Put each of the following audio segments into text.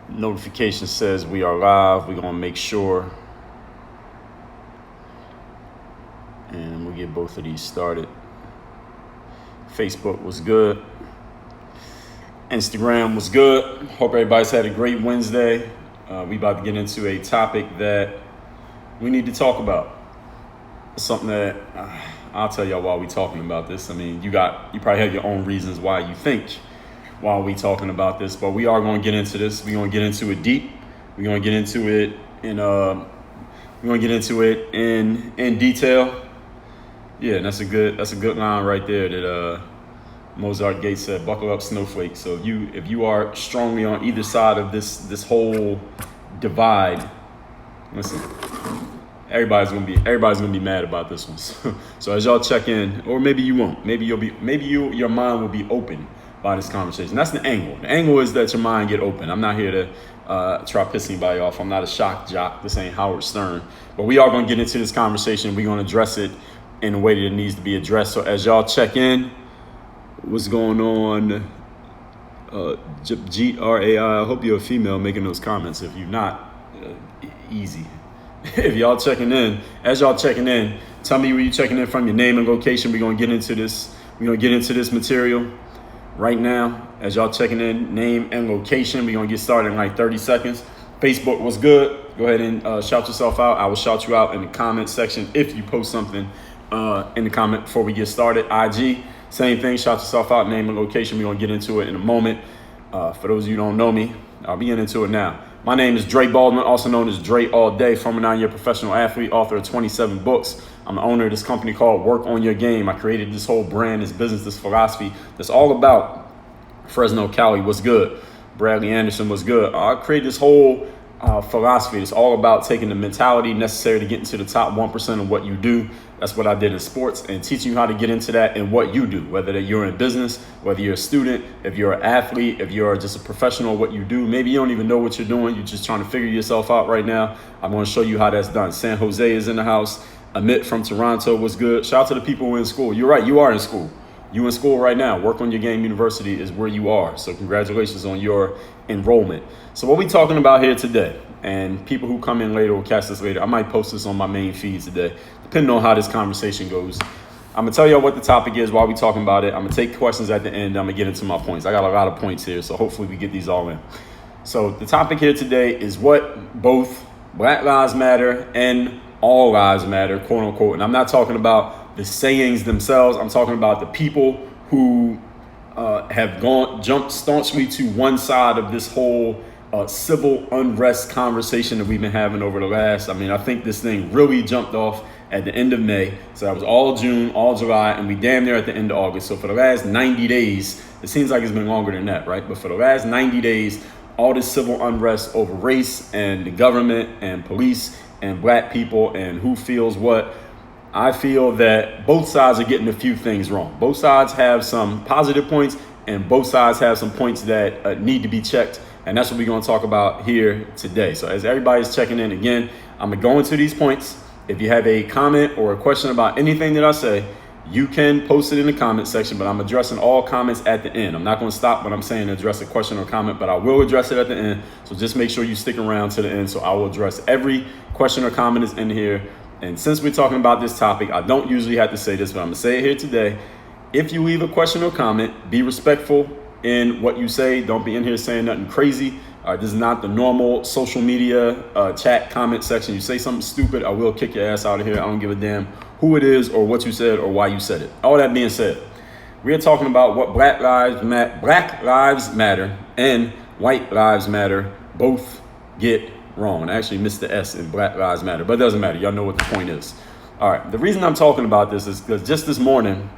Notification says we are live. We're gonna make sure, and we'll get both of these started. Facebook was good. Instagram was good. Hope everybody's had a great Wednesday. We about to get into a topic that we need to talk about. It's something that I'll tell y'all why we talking about this. I mean, you probably have your own reasons why you think why we talking about this, but we are going to get into this. We're going to get into it deep. We're going to get into it in detail. Yeah, and that's a good line right there that Mozart Gates said, "Buckle up, snowflake." So if you are strongly on either side of this whole divide, listen, everybody's gonna be mad about this one. So as y'all check in, or maybe you won't. Maybe your mind will be open by this conversation. That's the angle. The angle is that your mind get open. I'm not here to try to piss anybody off. I'm not a shock jock. This ain't Howard Stern. But we are gonna get into this conversation. We're gonna address it in a way that it needs to be addressed. So as y'all check in, what's going on? GRAI, I hope you're a female making those comments. If you're not, easy. If y'all checking in, as y'all checking in, tell me where you checking in from, your name and location. We're gonna get into this. We're gonna get into this material right now. As y'all checking in, name and location. We're gonna get started in like 30 seconds. Facebook was good. Go ahead and shout yourself out. I will shout you out in the comment section if you post something in the comment before we get started. IG, same thing. Shout yourself out, name and location. We're gonna get into it in a moment. For those of you who don't know me, I'll be getting into it now. My name is Dre Baldwin, also known as Dre All Day, former 9-year professional athlete, author of 27 books. I'm the owner of this company called Work on Your Game. I created this whole brand, this business, this philosophy that's all about Fresno, Cali was good. Bradley Anderson was good. I created this whole philosophy. It's all about taking the mentality necessary to get into the top 1% of what you do. That's what I did in sports, and teaching you how to get into that in what you do, whether that you're in business, whether you're a student, if you're an athlete, if you're just a professional, what you do. Maybe you don't even know what you're doing. You're just trying to figure yourself out right now. I'm going to show you how that's done. San Jose is in the house. Amit from Toronto was good. Shout out to the people who are in school. You're right. You are in school. You in school right now. Work on Your Game University is where you are. So congratulations on your enrollment. So what we talking about here today, and people who come in later will catch this later. I might post this on my main feed today, depending on how this conversation goes. I'm gonna tell y'all what the topic is while we talking about it. I'm gonna take questions at the end. I'm gonna get into my points. I got a lot of points here, so hopefully we get these all in. So the topic here today is what both Black Lives Matter and All Lives Matter, quote unquote. And I'm not talking about the sayings themselves. I'm talking about the people who have jumped staunchly to one side of this whole civil unrest conversation that we've been having over the last, I think this thing really jumped off at the end of May. So that was all June, all July, and we damn near at the end of August. So for the last 90 days, it seems like it's been longer than that, right? But for the last 90 days, all this civil unrest over race and the government and police and black people and who feels what. I feel that both sides are getting a few things wrong. Both sides have some positive points and both sides have some points that need to be checked. And that's what we're going to talk about here today. So as everybody's checking in again, I'm going to go into these points. If you have a comment or a question about anything that I say, you can post it in the comment section, but I'm addressing all comments at the end. I'm not going to stop what I'm saying to address a question or comment, but I will address it at the end. So just make sure you stick around to the end. So I will address every question or comment that's in here. And since we're talking about this topic, I don't usually have to say this, but I'm going to say it here today. If you leave a question or comment, be respectful in what you say. Don't be in here saying nothing crazy. This is not the normal social media chat comment section. You say something stupid, I will kick your ass out of here. I don't give a damn who it is or what you said or why you said it. All that being said, we are talking about what Black Lives Matter and White Lives Matter both get wrong. I actually missed the S in Black Lives Matter, but it doesn't matter. Y'all know what the point is. All right. The reason I'm talking about this is because just this morning,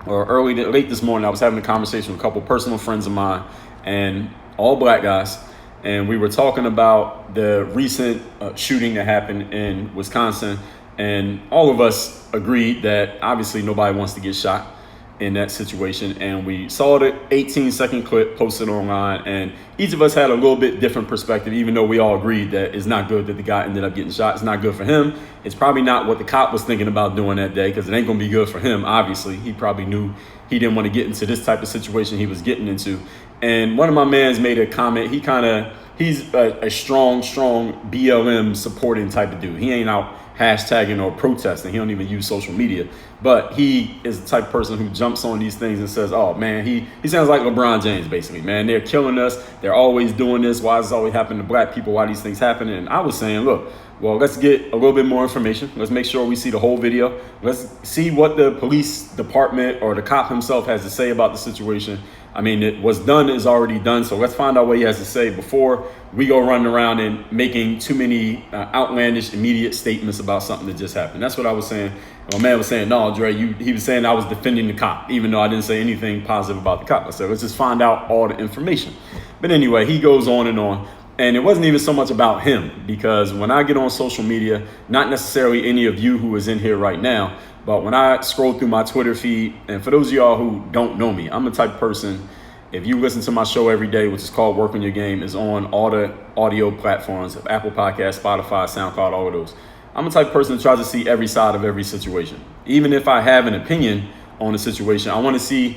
or late this morning, I was having a conversation with a couple personal friends of mine, and all black guys, and we were talking about the recent shooting that happened in Wisconsin, and all of us agreed that obviously nobody wants to get shot in that situation, and we saw the 18-second clip posted online, and each of us had a little bit different perspective, even though we all agreed that it's not good that the guy ended up getting shot. It's not good for him. It's probably not what the cop was thinking about doing that day, because it ain't gonna be good for him. Obviously, he probably knew he didn't want to get into this type of situation he was getting into. And one of my mans made a comment. He kind of he's a strong BLM supporting type of dude. He ain't out hashtagging or protesting. He don't even use social media. But he is the type of person who jumps on these things and says, oh, man, he sounds like LeBron James, basically. Man, they're killing us. They're always doing this. Why is this always happening to black people? Why these things happen? And I was saying, look, well, let's get a little bit more information. Let's make sure we see the whole video. Let's see what the police department or the cop himself has to say about the situation. I mean, what's done is already done. So let's find out what he has to say before we go running around and making too many outlandish, immediate statements about something that just happened. That's what I was saying. My man was saying, no, Dre, he was saying I was defending the cop, even though I didn't say anything positive about the cop. I said, let's just find out all the information. But anyway, he goes on and on. And it wasn't even so much about him, because when I get on social media, not necessarily any of you who is in here right now, but when I scroll through my Twitter feed, and for those of y'all who don't know me, I'm the type of person, if you listen to my show every day, which is called Work on Your Game, is on all the audio platforms of Apple Podcasts, Spotify, SoundCloud, all of those. I'm the type of person that tries to see every side of every situation. Even if I have an opinion on a situation, I want to see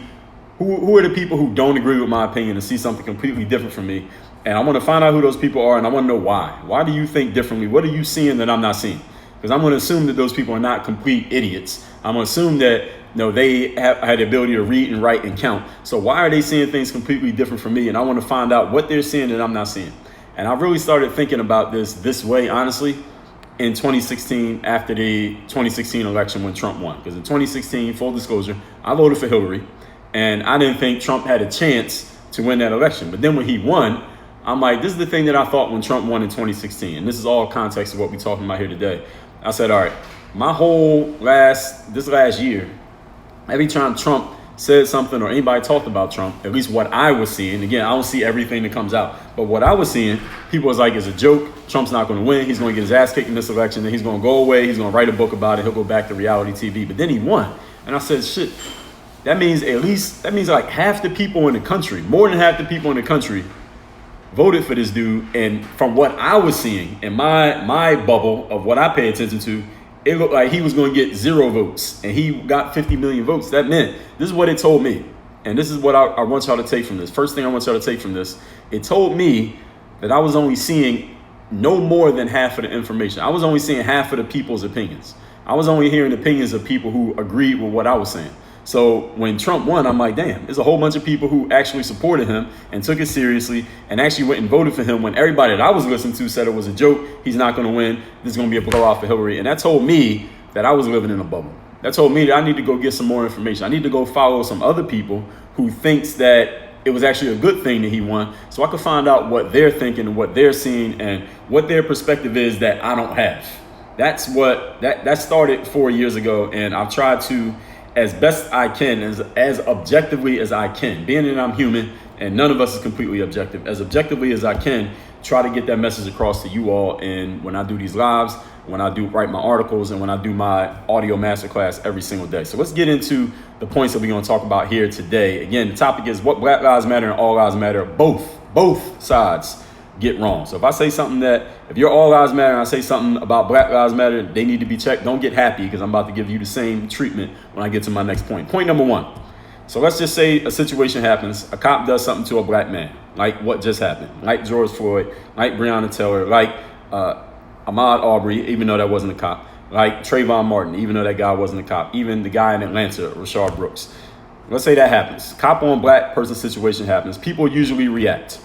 who are the people who don't agree with my opinion and see something completely different from me. And I want to find out who those people are, and I want to know why. Why do you think differently? What are you seeing that I'm not seeing? Because I'm going to assume that those people are not complete idiots. I'm going to assume that they have had the ability to read and write and count. So why are they seeing things completely different from me? And I want to find out what they're seeing that I'm not seeing. And I really started thinking about this way, honestly, in 2016, after the 2016 election when Trump won. Because in 2016, full disclosure, I voted for Hillary, and I didn't think Trump had a chance to win that election. But then when he won, I'm like, this is the thing that I thought when Trump won in 2016. And this is all context of what we're talking about here today. I said, all right, my whole this last year, every time Trump said something or anybody talked about Trump, at least what I was seeing, again, I don't see everything that comes out, but what I was seeing, people was like, it's a joke. Trump's not going to win. He's going to get his ass kicked in this election. Then he's going to go away. He's going to write a book about it. He'll go back to reality TV. But then he won. And I said, shit, that means like half the people in the country, more than half the people in the country voted for this dude. And from what I was seeing in my bubble of what I pay attention to, it looked like he was going to get 0 votes, and he got 50 million votes. That meant, this is what it told me. And this is what I want y'all to take from this. First thing I want y'all to take from this, it told me that I was only seeing no more than half of the information. I was only seeing half of the people's opinions. I was only hearing opinions of people who agreed with what I was saying. So when Trump won, I'm like, damn, there's a whole bunch of people who actually supported him and took it seriously and actually went and voted for him when everybody that I was listening to said it was a joke. He's not going to win. This is going to be a blowout for Hillary. And that told me that I was living in a bubble. That told me that I need to go get some more information. I need to go follow some other people who thinks that it was actually a good thing that he won, so I could find out what they're thinking and what they're seeing and what their perspective is that I don't have. That's what that started 4 years ago, and I've tried to, as best I can, as objectively as I can, being that I'm human and none of us is completely objective, as objectively as I can, try to get that message across to you all. And when I do these lives, when I do write my articles, and when I do my audio masterclass every single day. So let's get into the points that we're going to talk about here today. Again, the topic is what Black Lives Matter and All Lives Matter, both sides get wrong. So if I say something if you're All Lives Matter and I say something about Black Lives Matter, they need to be checked. Don't get happy, because I'm about to give you the same treatment when I get to my next point. Point number 1. So let's just say a situation happens. A cop does something to a black man, like what just happened, like George Floyd, like Breonna Taylor, like Ahmaud Arbery, even though that wasn't a cop, like Trayvon Martin, even though that guy wasn't a cop, even the guy in Atlanta, Rashard Brooks. Let's say that happens. Cop on black person situation happens. People usually react.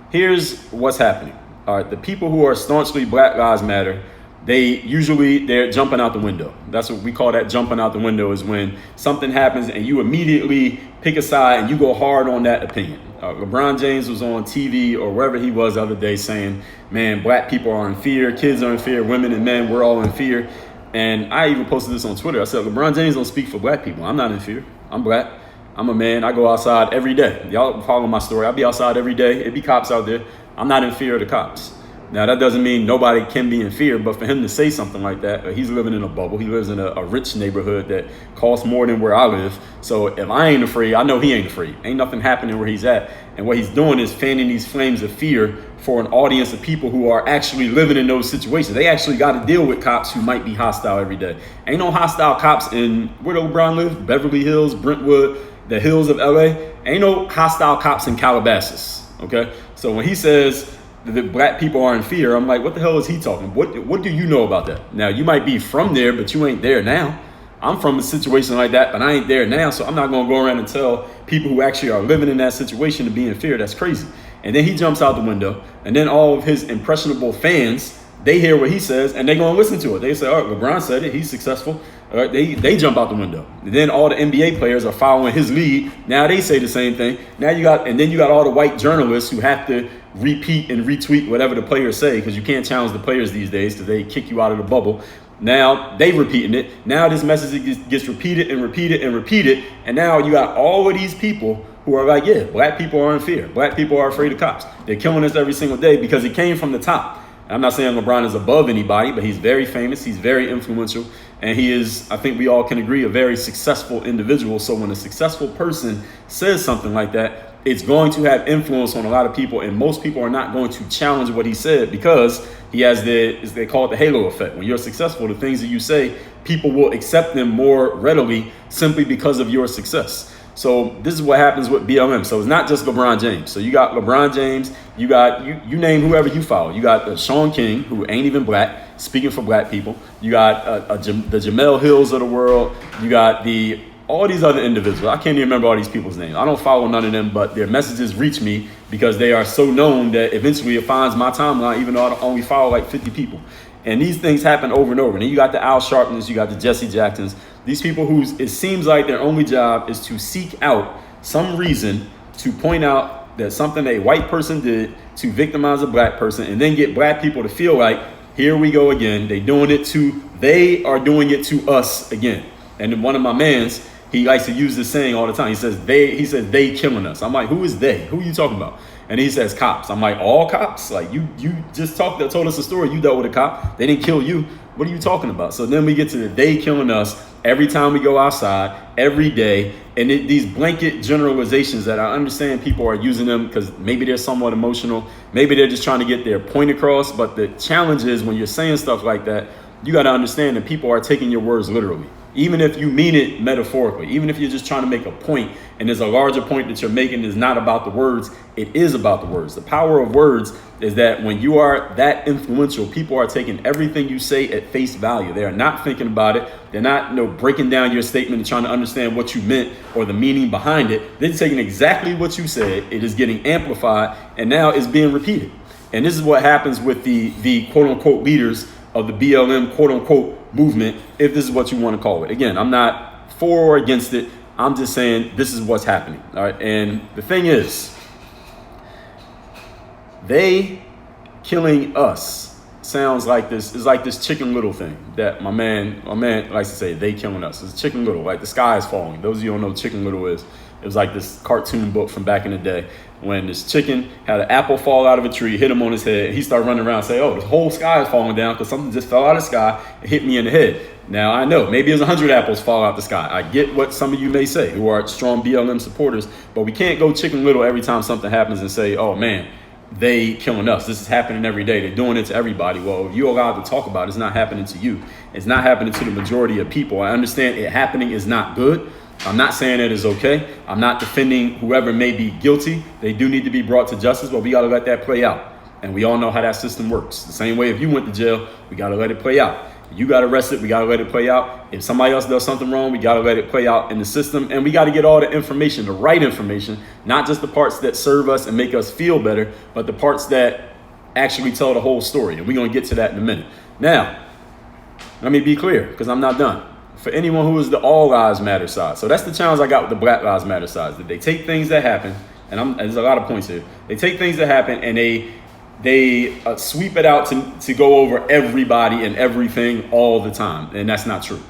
Here's what's happening. All right, the people who are staunchly Black Lives Matter, they're jumping out the window. That's what we call that, jumping out the window, is when something happens and you immediately pick a side and you go hard on that opinion. LeBron James was on TV or wherever he was the other day saying, man, black people are in fear, kids are in fear, women and men, we're all in fear. And I even posted this on Twitter. I said, LeBron James don't speak for black people. I'm not in fear. I'm black. I'm a man. I go outside every day. Y'all follow my story. I be outside every day. It be cops out there. I'm not in fear of the cops. Now, that doesn't mean nobody can be in fear, but for him to say something like that, he's living in a bubble. He lives in a rich neighborhood that costs more than where I live. So if I ain't afraid, I know he ain't afraid. Ain't nothing happening where he's at. And what he's doing is fanning these flames of fear for an audience of people who are actually living in those situations. They actually got to deal with cops who might be hostile every day. Ain't no hostile cops in, where did LeBron live? Beverly Hills, Brentwood, the hills of LA. Ain't no hostile cops in Calabasas, okay? So when he says, the black people are in fear. I'm like, what the hell is he talking? What do you know about that? Now, you might be from there, but you ain't there now. I'm from a situation like that, but I ain't there now. So I'm not going to go around and tell people who actually are living in that situation to be in fear. That's crazy. And then he jumps out the window, and then all of his impressionable fans, they hear what he says, and they're going to listen to it. They say, all right, LeBron said it. He's successful. All right, they jump out the window. And then all the NBA players are following his lead. Now they say the same thing. Then you got all the white journalists who have to repeat and retweet whatever the players say, because you can't challenge the players these days because they kick you out of the bubble. Now they repeating it. Now this message gets repeated and repeated and repeated. And now you got all of these people who are like, yeah, black people are in fear. Black people are afraid of cops. They're killing us every single day because it came from the top. I'm not saying LeBron is above anybody, but he's very famous. He's very influential. And he is, I think we all can agree, a very successful individual. So when a successful person says something like that, it's going to have influence on a lot of people. And most people are not going to challenge what he said because he has they call it the halo effect. When you're successful, the things that you say, people will accept them more readily simply because of your success. So this is what happens with BLM. So it's not just LeBron James. So you got LeBron James, you got you name whoever you follow. You got Sean King, who ain't even black, speaking for black people. You got the Jamel Hills of the world. You got all these other individuals. I can't even remember all these people's names. I don't follow none of them, but their messages reach me because they are so known that eventually it finds my timeline, even though I only follow like 50 people. And these things happen over and over. And then you got the Al Sharptons, you got the Jesse Jacksons. These people it seems like their only job is to seek out some reason to point out that something a white person did to victimize a black person and then get black people to feel like, here we go again. They are doing it to us again. And then one of my mans, he likes to use this saying all the time. He says they killing us. I'm like, who is they? Who are you talking about? And he says cops. I'm like, all cops? Like you just told us a story. You dealt with a cop. They didn't kill you. What are you talking about? So then we get to the they killing us every time we go outside, every day. And these blanket generalizations that I understand people are using them because maybe they're somewhat emotional. Maybe they're just trying to get their point across. But the challenge is when you're saying stuff like that, you got to understand that people are taking your words literally. Even if you mean it metaphorically, even if you're just trying to make a point and there's a larger point that you're making is not about the words, it is about the words. The power of words is that when you are that influential, people are taking everything you say at face value. They are not thinking about it. They're not breaking down your statement and trying to understand what you meant or the meaning behind it. They're taking exactly what you said. It is getting amplified and now it's being repeated. And this is what happens with the quote unquote leaders of the BLM quote unquote movement, if this is what you want to call it. Again, I'm not for or against it. I'm just saying this is what's happening. All right. And the thing is, they killing us sounds like this is like this Chicken Little thing that my man likes to say, they killing us. It's Chicken Little, like the sky is falling. Those of you who don't know what Chicken Little is, it was like this cartoon book from back in the day when this chicken had an apple fall out of a tree, hit him on his head, and he started running around and say, oh, the whole sky is falling down because something just fell out of the sky and hit me in the head. Now, I know maybe there's 100 apples fall out the sky. I get what some of you may say who are strong BLM supporters, but we can't go Chicken Little every time something happens and say, oh, man, they killing us. This is happening every day. They're doing it to everybody. Well, if you're allowed to talk about it, it's not happening to you. It's not happening to the majority of people. I understand it happening is not good. I'm not saying it is okay. I'm not defending whoever may be guilty. They do need to be brought to justice, but we got to let that play out. And we all know how that system works. The same way if you went to jail, we got to let it play out. If you got arrested, we got to let it play out. If somebody else does something wrong, we got to let it play out in the system. And we got to get all the information, the right information, not just the parts that serve us and make us feel better, but the parts that actually tell the whole story. And we're going to get to that in a minute. Now, let me be clear because I'm not done. For anyone who is the all lives matter side. So that's the challenge I got with the Black Lives Matter side. That they take things that happen, and there's a lot of points here. They take things that happen and they sweep it out to go over everybody and everything all the time. And that's not true.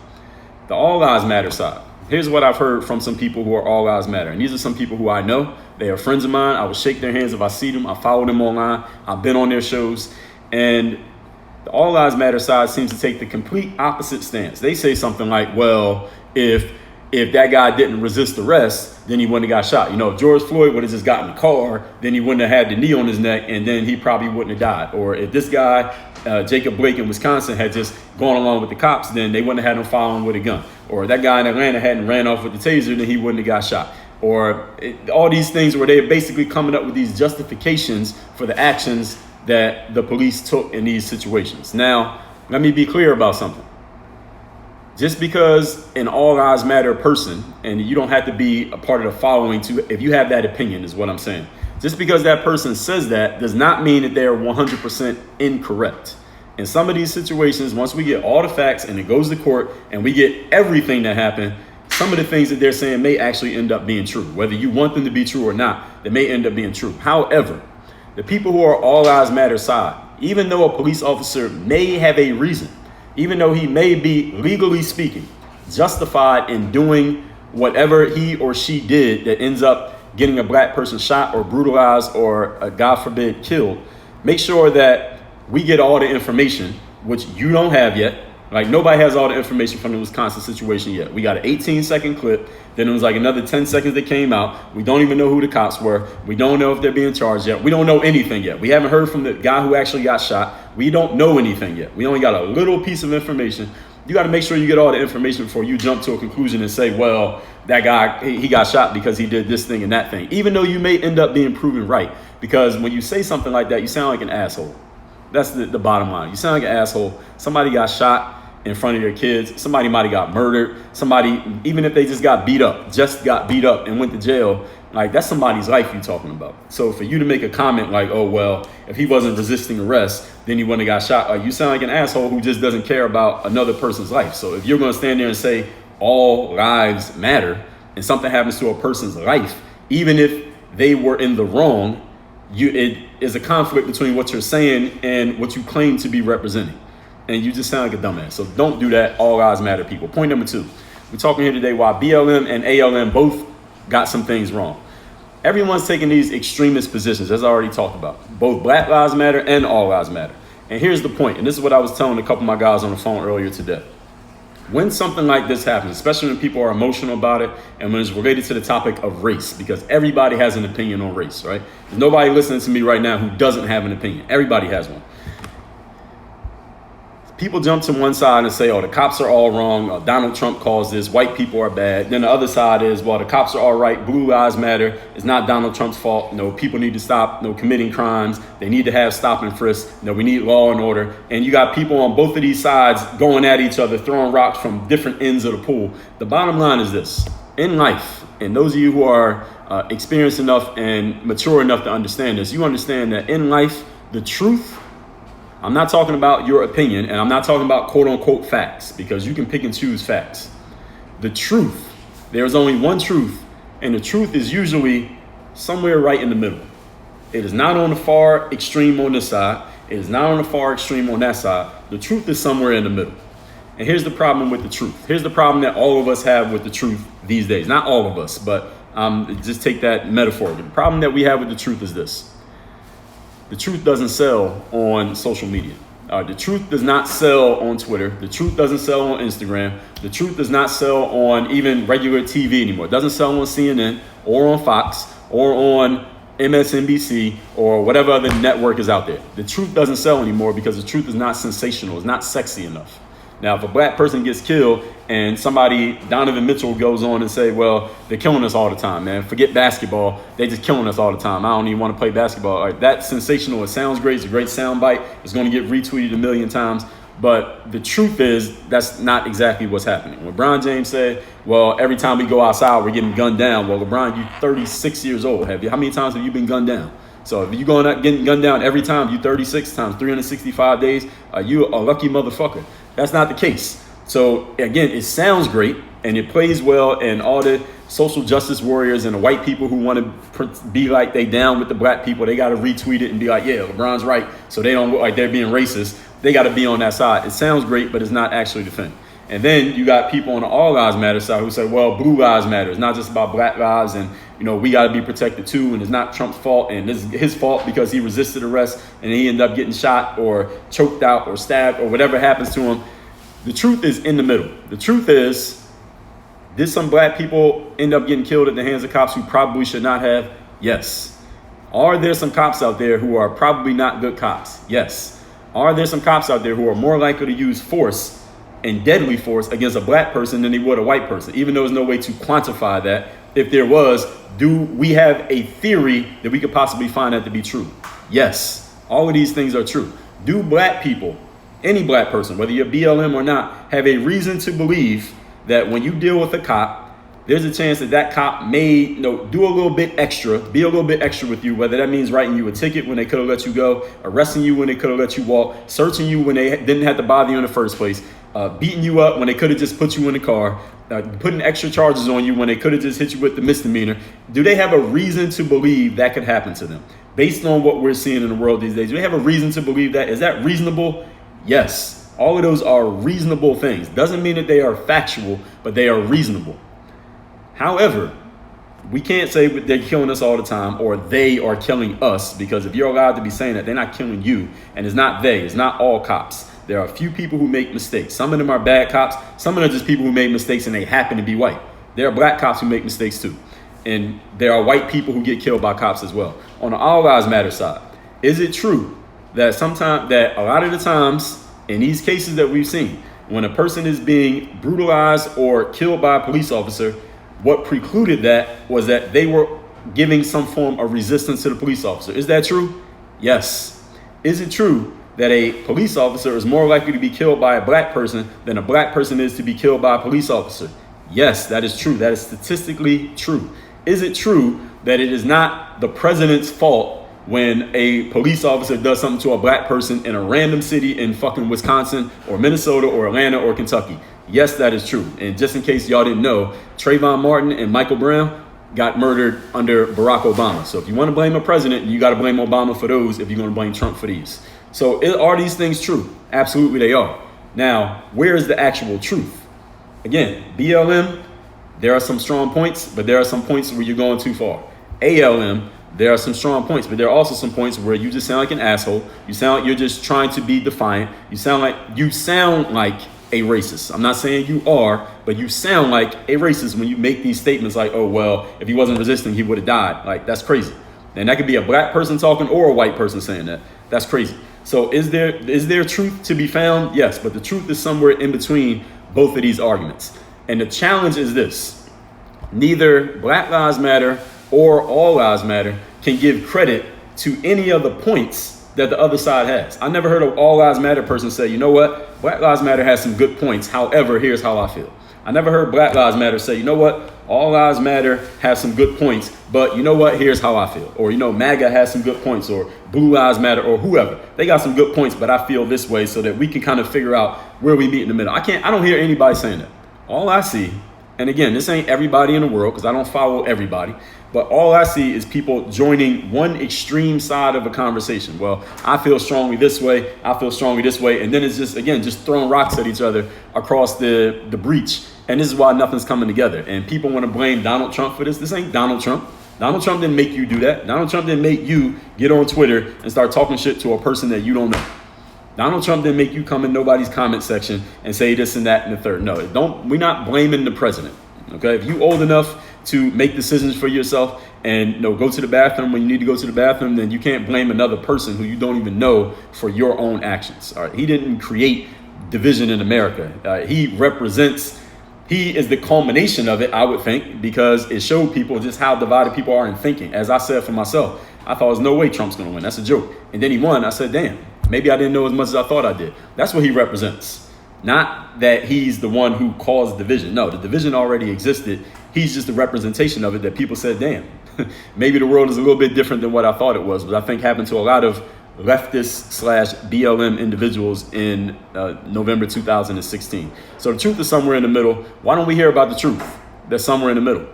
The all lives matter side. Here's what I've heard from some people who are all lives matter. And these are some people who I know. They are friends of mine. I will shake their hands if I see them. I follow them online. I've been on their shows. And the All Lives Matter side seems to take the complete opposite stance. They say something like, well, if that guy didn't resist arrest, then he wouldn't have got shot. If George Floyd would have just got in the car, then he wouldn't have had the knee on his neck, and then he probably wouldn't have died. Or if this guy, Jacob Blake in Wisconsin, had just gone along with the cops, then they wouldn't have had him following with a gun. Or that guy in Atlanta hadn't ran off with the taser, then he wouldn't have got shot. Or all these things where they're basically coming up with these justifications for the actions that the police took in these situations. Now, let me be clear about something. Just because an all lives matter person, and you don't have to be a part of the following to, if you have that opinion, is what I'm saying. Just because that person says that does not mean that they're 100% incorrect. In some of these situations, once we get all the facts and it goes to court and we get everything that happened, some of the things that they're saying may actually end up being true. Whether you want them to be true or not, they may end up being true. However, the people who are all lives matter side, even though a police officer may have a reason, even though he may be, legally speaking, justified in doing whatever he or she did that ends up getting a black person shot or brutalized or, God forbid, killed, make sure that we get all the information, which you don't have yet. Like, nobody has all the information from the Wisconsin situation yet. We got an 18-second clip. Then it was like another 10 seconds that came out. We don't even know who the cops were. We don't know if they're being charged yet. We don't know anything yet. We haven't heard from the guy who actually got shot. We don't know anything yet. We only got a little piece of information. You got to make sure you get all the information before you jump to a conclusion and say, well, that guy, he got shot because he did this thing and that thing. Even though you may end up being proven right. Because when you say something like that, you sound like an asshole. That's the bottom line. You sound like an asshole. Somebody got shot in front of your kids. Somebody might have got murdered. Somebody, even if they just got beat up and went to jail, like, that's somebody's life you're talking about. So for you to make a comment like, oh, well, if he wasn't resisting arrest, then he wouldn't have got shot. Like, you sound like an asshole who just doesn't care about another person's life. So if you're going to stand there and say all lives matter and something happens to a person's life, even if they were in the wrong, it is a conflict between what you're saying and what you claim to be representing. And you just sound like a dumbass. So don't do that. All lives matter, people. Point number 2. We're talking here today why BLM and ALM both got some things wrong. Everyone's taking these extremist positions, as I already talked about. Both Black Lives Matter and All Lives Matter. And here's the point. And this is what I was telling a couple of my guys on the phone earlier today. When something like this happens, especially when people are emotional about it and when it's related to the topic of race, because everybody has an opinion on race, right? There's nobody listening to me right now who doesn't have an opinion. Everybody has one. People jump to one side and say, oh, the cops are all wrong. Donald Trump caused this. White people are bad. Then the other side is, well, the cops are all right. Blue lives matter. It's not Donald Trump's fault. No, people need to stop committing crimes. They need to have stop and frisk. We need law and order. And you got people on both of these sides going at each other, throwing rocks from different ends of the pool. The bottom line is this. In life, and those of you who are experienced enough and mature enough to understand this, you understand that in life, the truth, I'm not talking about your opinion, and I'm not talking about quote unquote facts, because you can pick and choose facts. The truth, there's only one truth, and the truth is usually somewhere right in the middle. It is not on the far extreme on this side. It is not on the far extreme on that side. The truth is somewhere in the middle. And here's the problem with the truth. Here's the problem that all of us have with the truth these days. Not all of us, but just take that metaphor. The problem that we have with the truth is this. The truth doesn't sell on social media. The truth does not sell on Twitter. The truth doesn't sell on Instagram. The truth does not sell on even regular TV anymore. It doesn't sell on CNN or on Fox or on MSNBC or whatever other network is out there. The truth doesn't sell anymore because the truth is not sensational. It's not sexy enough. Now, if a black person gets killed and somebody, Donovan Mitchell, goes on and say, well, they're killing us all the time, man. Forget basketball. They're just killing us all the time. I don't even want to play basketball. All right, that's sensational. It sounds great. It's a great soundbite. It's going to get retweeted a million times. But the truth is that's not exactly what's happening. When LeBron James said, well, every time we go outside, we're getting gunned down. Well, LeBron, you're 36 years old. How many times have you been gunned down? So if you're going out getting gunned down every time, you 36 times, 365 days, you a lucky motherfucker. That's not the case. So again, it sounds great and it plays well, and all the social justice warriors and the white people who want to be like they down with the black people, they got to retweet it and be like, yeah, LeBron's right. So they don't look like they're being racist. They got to be on that side. It sounds great, but it's not actually the thing. And then you got people on the All Lives Matter side who say, well, blue lives matter. It's not just about black lives, and we got to be protected too, and it's not Trump's fault, and it's his fault because he resisted arrest and he ended up getting shot or choked out or stabbed or whatever happens to him. The truth is in the middle. The truth is, did some black people end up getting killed at the hands of cops who probably should not have? Yes. Are there some cops out there who are probably not good cops? Yes. Are there some cops out there who are more likely to use force and deadly force against a black person than they would a white person, even though there's no way to quantify that? If there was, do we have a theory that we could possibly find that to be true? Yes. All of these things are true. Do black people, any black person, whether you're BLM or not, have a reason to believe that when you deal with a cop, there's a chance that that cop may do a little bit extra, be a little bit extra with you, whether that means writing you a ticket when they could have let you go, arresting you when they could have let you walk, searching you when they didn't have to bother you in the first place, beating you up when they could have just put you in the car, putting extra charges on you when they could have just hit you with the misdemeanor. Do they have a reason to believe that could happen to them? Based on what we're seeing in the world these days, do they have a reason to believe that? Is that reasonable? Yes. All of those are reasonable things. Doesn't mean that they are factual, but they are reasonable. However, we can't say they're killing us all the time or they are killing us, because if you're allowed to be saying that, they're not killing you. And it's not they, it's not all cops. There are a few people who make mistakes. Some of them are bad cops. Some of them are just people who made mistakes and they happen to be white. There are black cops who make mistakes too. And there are white people who get killed by cops as well. On the All Lives Matter side, is it true that a lot of the times in these cases that we've seen, when a person is being brutalized or killed by a police officer, what precluded that was that they were giving some form of resistance to the police officer? Is that true? Yes. Is it true that a police officer is more likely to be killed by a black person than a black person is to be killed by a police officer? Yes, that is true. That is statistically true. Is it true that it is not the president's fault when a police officer does something to a black person in a random city in fucking Wisconsin or Minnesota or Atlanta or Kentucky? Yes, that is true. And just in case y'all didn't know, Trayvon Martin and Michael Brown got murdered under Barack Obama. So if you want to blame a president, you got to blame Obama for those if you're going to blame Trump for these. So are these things true? Absolutely they are. Now, where is the actual truth? Again, BLM, there are some strong points, but there are some points where you're going too far. ALM, there are some strong points, but there are also some points where you just sound like an asshole. You sound like you're just trying to be defiant. You sound like a racist. I'm not saying you are, but you sound like a racist when you make these statements like, oh, well, if he wasn't resisting, he would have died. Like, that's crazy. And that could be a black person talking or a white person saying that. That's crazy. So is there truth to be found? Yes, but the truth is somewhere in between both of these arguments. And the challenge is this: neither Black Lives Matter or All Lives Matter can give credit to any of the points that the other side has. I never heard an All Lives Matter person say, you know what, Black Lives Matter has some good points. However, here's how I feel. I never heard Black Lives Matter say, you know what, All Lives Matter has some good points, but you know what, here's how I feel. Or, MAGA has some good points, or Blue Lives Matter, or whoever. They got some good points, but I feel this way, so that we can kind of figure out where we meet in the middle. I don't hear anybody saying that. All I see, and again, this ain't everybody in the world because I don't follow everybody, but all I see is people joining one extreme side of a conversation. Well, I feel strongly this way, I feel strongly this way, and then it's just throwing rocks at each other across the breach. And this is why nothing's coming together. And people want to blame Donald Trump for this. This ain't Donald Trump. Donald Trump didn't make you do that. Donald Trump didn't make you get on Twitter and start talking shit to a person that you don't know. Donald Trump didn't make you come in nobody's comment section and say this and that and the third. No, we're not blaming the president. Okay, if you old enough to make decisions for yourself and go to the bathroom when you need to go to the bathroom, then you can't blame another person who you don't even know for your own actions. All right, he didn't create division in America. He is the culmination of it, I would think, because it showed people just how divided people are in thinking. As I said for myself, I thought there's no way Trump's going to win. That's a joke. And then he won. I said, damn, maybe I didn't know as much as I thought I did. That's what he represents. Not that he's the one who caused division. No, the division already existed. He's just a representation of it that people said, damn, maybe the world is a little bit different than what I thought it was, but I think happened to a lot of leftist/BLM individuals in November 2016. So the truth is somewhere in the middle. Why don't we hear about the truth that's somewhere in the middle?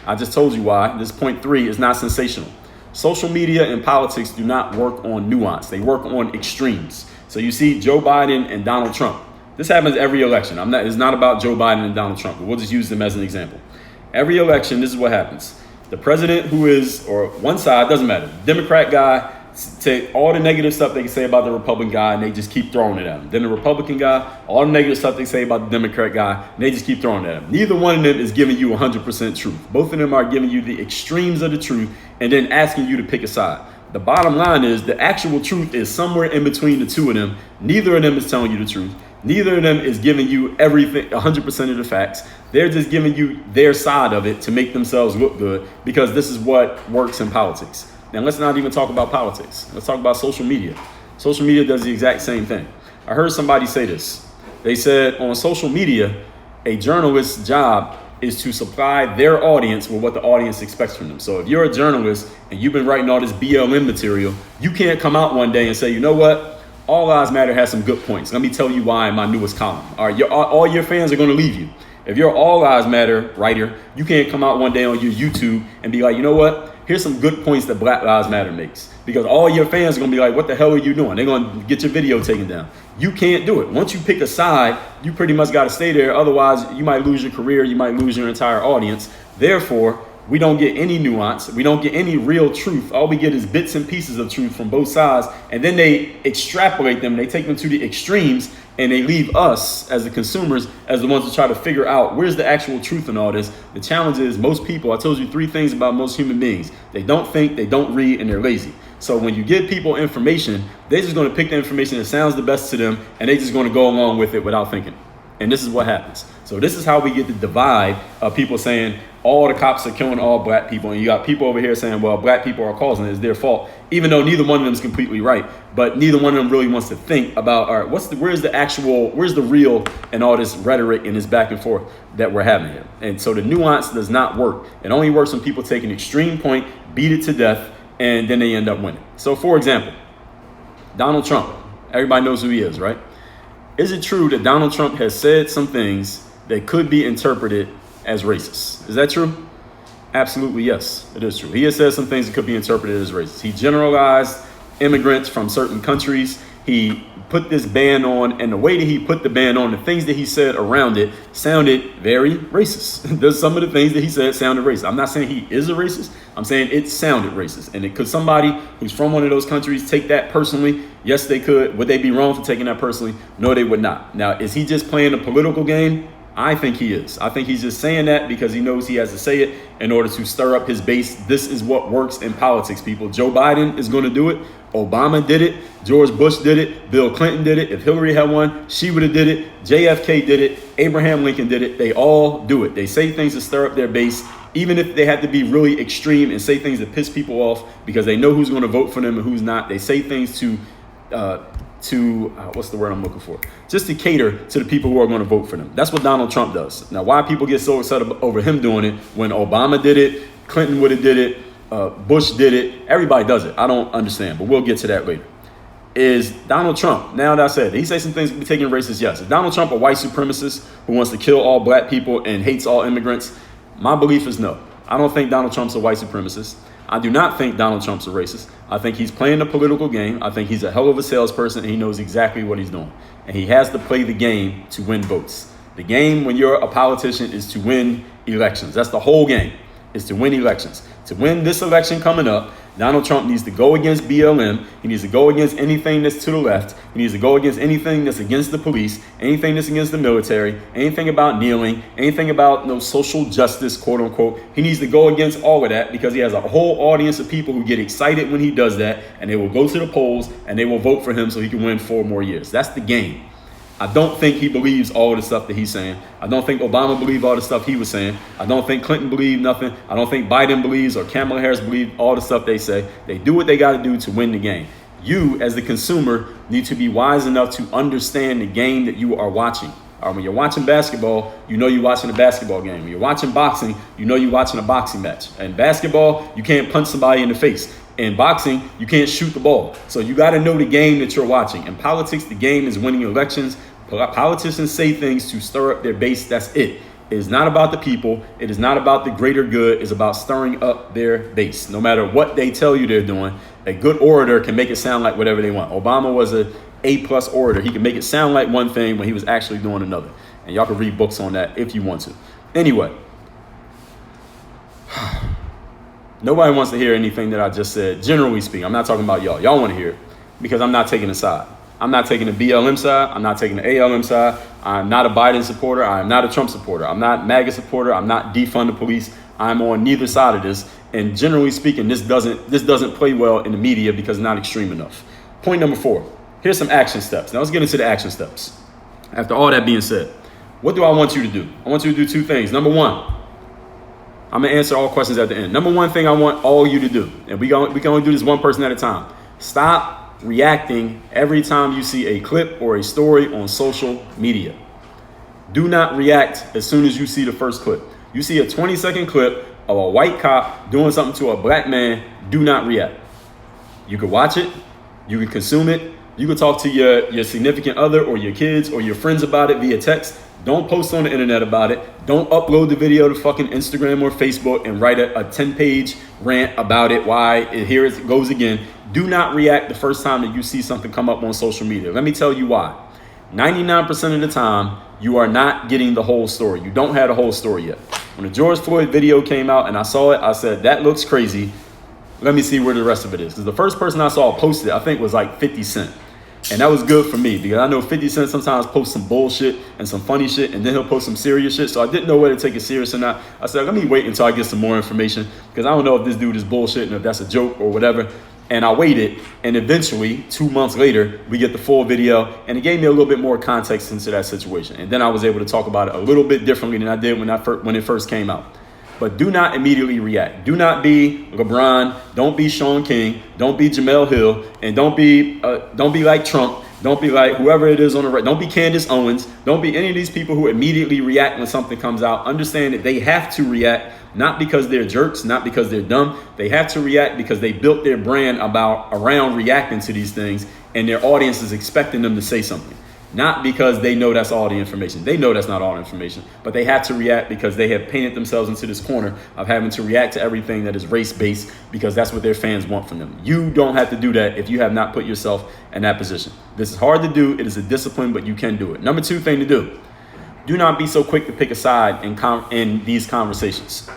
I just told you why. This point 3 is not sensational. Social media and politics do not work on nuance. They work on extremes. So you see Joe Biden and Donald Trump. This happens every election. It's not about Joe Biden and Donald Trump, but we'll just use them as an example. Every election, this is what happens. The president or one side, doesn't matter, Democrat guy, take all the negative stuff they can say about the Republican guy and they just keep throwing it at him. Then the Republican guy, all the negative stuff they say about the Democrat guy, and they just keep throwing it at him. Neither one of them is giving you 100% truth. Both of them are giving you the extremes of the truth and then asking you to pick a side. The bottom line is the actual truth is somewhere in between the two of them. Neither of them is telling you the truth. Neither of them is giving you everything, 100% of the facts. They're just giving you their side of it to make themselves look good because this is what works in politics. And let's not even talk about politics. Let's talk about social media. Social media does the exact same thing. I heard somebody say this. They said on social media, a journalist's job is to supply their audience with what the audience expects from them. So if you're a journalist and you've been writing all this BLM material, you can't come out one day and say, you know what? All Lives Matter has some good points. Let me tell you why in my newest column. All right, all your fans are going to leave you. If you're an All Lives Matter writer, you can't come out one day on your YouTube and be like, you know what? Here's some good points that Black Lives Matter makes. Because all your fans are going to be like, what the hell are you doing? They're going to get your video taken down. You can't do it. Once you pick a side, you pretty much got to stay there. Otherwise, you might lose your career. You might lose your entire audience. Therefore, we don't get any nuance. We don't get any real truth. All we get is bits and pieces of truth from both sides. And then they extrapolate them. They take them to the extremes. And they leave us as the consumers as the ones to try to figure out where's the actual truth in all this. The challenge is most people, I told you 3 things about most human beings. They don't think, they don't read, and they're lazy. So when you give people information, they're just going to pick the information that sounds the best to them, and they're just going to go along with it without thinking. And this is what happens. So this is how we get the divide of people saying all the cops are killing all black people. And you got people over here saying, well, black people are causing it. It's their fault, even though neither one of them is completely right. But neither one of them really wants to think about, all right, where's the real and all this rhetoric and this back and forth that we're having here. And so the nuance does not work. It only works when people take an extreme point, beat it to death, and then they end up winning. So for example, Donald Trump, everybody knows who he is, right? Is it true that Donald Trump has said some things that could be interpreted as racist? Is that true? Absolutely, yes, it is true. He has said some things that could be interpreted as racist. He generalized immigrants from certain countries. He put this ban on, and the way that he put the ban on, the things that he said around it sounded very racist. There's some of the things that he said sounded racist. I'm not saying he is a racist. I'm saying it sounded racist. And could somebody who's from one of those countries take that personally? Yes, they could. Would they be wrong for taking that personally? No, they would not. Now, is he just playing a political game? I think he is. I think he's just saying that because he knows he has to say it in order to stir up his base. This is what works in politics, people. Joe Biden is going to do it. Obama did it. George Bush did it. Bill Clinton did it. If Hillary had won, she would have did it. JFK did it. Abraham Lincoln did it. They all do it. They say things to stir up their base, even if they have to be really extreme and say things that piss people off because they know who's going to vote for them and who's not. They say things to what's the word I'm looking for? Just to cater to the people who are going to vote for them. That's what Donald Trump does. Now, why people get so excited over him doing it when Obama did it, Clinton would have did it, Bush did it, everybody does it. I don't understand, but we'll get to that later. Is Donald Trump, now that I said, he says some things be taken racist, yes. Is Donald Trump a white supremacist who wants to kill all black people and hates all immigrants? My belief is no. I don't think Donald Trump's a white supremacist. I do not think Donald Trump's a racist. I think he's playing the political game. I think he's a hell of a salesperson and he knows exactly what he's doing. And he has to play the game to win votes. The game when you're a politician is to win elections. That's the whole game, is to win elections. To win this election coming up, Donald Trump needs to go against BLM. He needs to go against anything that's to the left. He needs to go against anything that's against the police, anything that's against the military, anything about kneeling, anything about social justice, quote unquote. He needs to go against all of that because he has a whole audience of people who get excited when he does that, and they will go to the polls and they will vote for him so he can win 4 more years. That's the game. I don't think he believes all of the stuff that he's saying. I don't think Obama believed all the stuff he was saying. I don't think Clinton believed nothing. I don't think Biden believes or Kamala Harris believed all the stuff they say. They do what they got to do to win the game. You, as the consumer, need to be wise enough to understand the game that you are watching. When you're watching basketball, you know you're watching a basketball game. When you're watching boxing, you know you're watching a boxing match. In basketball, you can't punch somebody in the face. In boxing, you can't shoot the ball. So you got to know the game that you're watching. In politics, the game is winning elections. Politicians say things to stir up their base. That's it. It is not about the people. It is not about the greater good. It's about stirring up their base. No matter what they tell you they're doing, a good orator can make it sound like whatever they want. Obama was an A+ orator. He can make it sound like one thing when he was actually doing another. And y'all can read books on that if you want to. Anyway, nobody wants to hear anything that I just said. Generally speaking, I'm not talking about y'all. Y'all want to hear it because I'm not taking a side. I'm not taking the BLM side. I'm not taking the ALM side. I'm not a Biden supporter. I'm not a Trump supporter. I'm not MAGA supporter. I'm not defund the police. I'm on neither side of this. And generally speaking, this doesn't play well in the media because it's not extreme enough. Point number 4. Here's some action steps. Now let's get into the action steps. After all that being said, what do I want you to do? I want you to do 2 things. Number 1, I'm gonna answer all questions at the end. Number one thing I want all you to do, and we can only do this one person at a time. Stop reacting every time you see a clip or a story on social media. Do not react as soon as you see the first clip. You see a 20-second clip of a white cop doing something to a black man, do not react. You can watch it, you can consume it, you can talk to your significant other or your kids or your friends about it via text. Don't post on the internet about it. Don't upload the video to fucking Instagram or Facebook and write a 10-page rant about it. Here it goes again. Do not react the first time that you see something come up on social media. Let me tell you why. 99% of the time, you are not getting the whole story. You don't have the whole story yet. When the George Floyd video came out and I saw it, I said, that looks crazy. Let me see where the rest of it is. Because the first person I saw post it, I think was like 50 Cent. And that was good for me because I know 50 Cent sometimes posts some bullshit and some funny shit, and then he'll post some serious shit. So I didn't know whether to take it serious or not. I said, let me wait until I get some more information because I don't know if this dude is bullshit and if that's a joke or whatever. And I waited, and eventually 2 months later, we get the full video, and it gave me a little bit more context into that situation. And then I was able to talk about it a little bit differently than I did when it first came out. But do not immediately react. Do not be LeBron. Don't be Sean King. Don't be Jamel Hill. And don't be like Trump. Don't be like whoever it is on the right. Don't be Candace Owens. Don't be any of these people who immediately react when something comes out. Understand that they have to react, not because they're jerks, not because they're dumb. They have to react because they built their brand around reacting to these things, and their audience is expecting them to say something. Not because they know that's all the information. They know that's not all the information, but they have to react because they have painted themselves into this corner of having to react to everything that is race-based because that's what their fans want from them. You don't have to do that if you have not put yourself in that position. This is hard to do. It is a discipline, but you can do it. Number two thing to do not be so quick to pick a side in these conversations.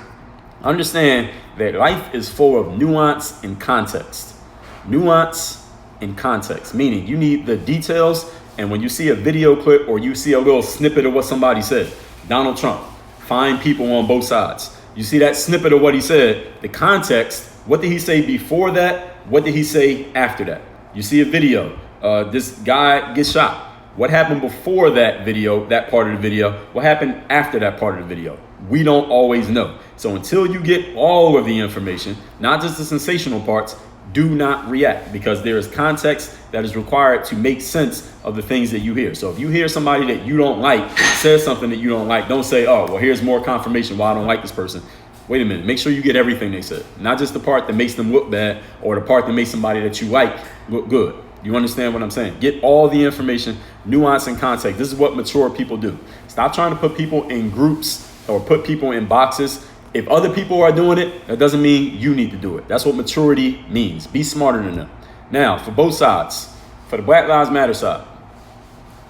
Understand that life is full of nuance and context. Nuance and context, meaning you need the details. And when you see a video clip or you see a little snippet of what somebody said, Donald Trump, find people on both sides. You see that snippet of what he said, the context, what did he say before that? What did he say after that? You see a video, this guy gets shot. What happened before that video, that part of the video? What happened after that part of the video? We don't always know. So until you get all of the information, not just the sensational parts, do not react because there is context that is required to make sense of the things that you hear. So if you hear somebody that you don't like says something that you don't like, don't say, oh, well, here's more confirmation why I don't like this person. Wait a minute. Make sure you get everything they said, not just the part that makes them look bad or the part that makes somebody that you like look good. You understand what I'm saying? Get all the information, nuance, and context. This is what mature people do. Stop trying to put people in groups or put people in boxes. If other people are doing it, that doesn't mean you need to do it. That's what maturity means. Be smarter than them. Now, for both sides, for the Black Lives Matter side,